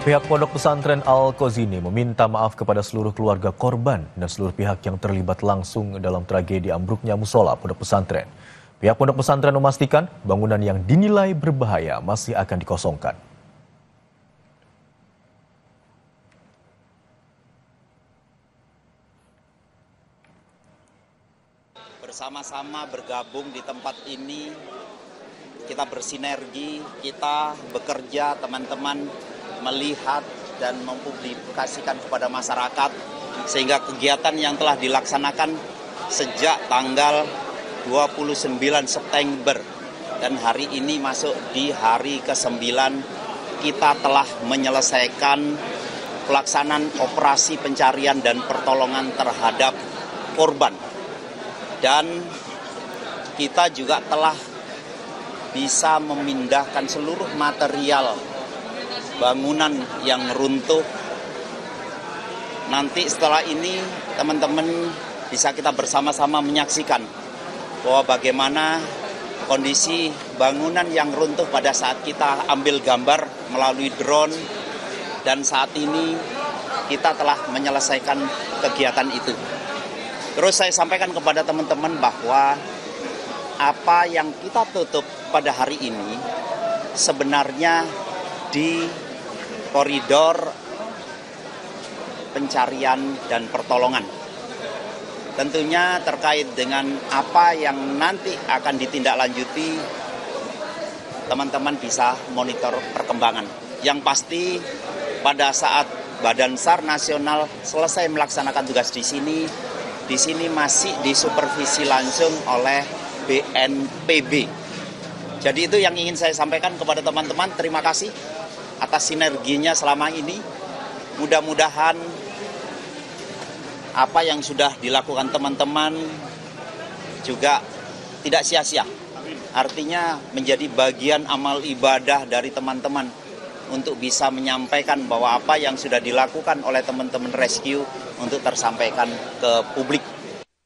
Pihak Pondok Pesantren Al-Qazini meminta maaf kepada seluruh keluarga korban dan seluruh pihak yang terlibat langsung dalam tragedi ambruknya musola Pondok Pesantren. Pihak Pondok Pesantren memastikan bangunan yang dinilai berbahaya masih akan dikosongkan. Bersama-sama bergabung di tempat ini, kita bersinergi, kita bekerja, teman-teman melihat dan mempublikasikan kepada masyarakat, sehingga kegiatan yang telah dilaksanakan sejak tanggal 29 September dan hari ini masuk di hari ke-9, kita telah menyelesaikan pelaksanaan operasi pencarian dan pertolongan terhadap korban. Dan kita juga telah bisa memindahkan seluruh material bangunan yang runtuh. Nanti setelah ini teman-teman bisa kita bersama-sama menyaksikan bahwa bagaimana kondisi bangunan yang runtuh pada saat kita ambil gambar melalui drone, dan saat ini kita telah menyelesaikan kegiatan itu. Terus saya sampaikan kepada teman-teman bahwa apa yang kita tutup pada hari ini sebenarnya di koridor pencarian dan pertolongan. Tentunya terkait dengan apa yang nanti akan ditindaklanjuti, teman-teman bisa monitor perkembangan. Yang pasti pada saat Badan SAR Nasional selesai melaksanakan tugas di sini masih disupervisi langsung oleh BNPB. Jadi itu yang ingin saya sampaikan kepada teman-teman. Terima kasih atas sinerginya selama ini. Mudah-mudahan apa yang sudah dilakukan teman-teman juga tidak sia-sia. Artinya menjadi bagian amal ibadah dari teman-teman untuk bisa menyampaikan bahwa apa yang sudah dilakukan oleh teman-teman rescue untuk tersampaikan ke publik.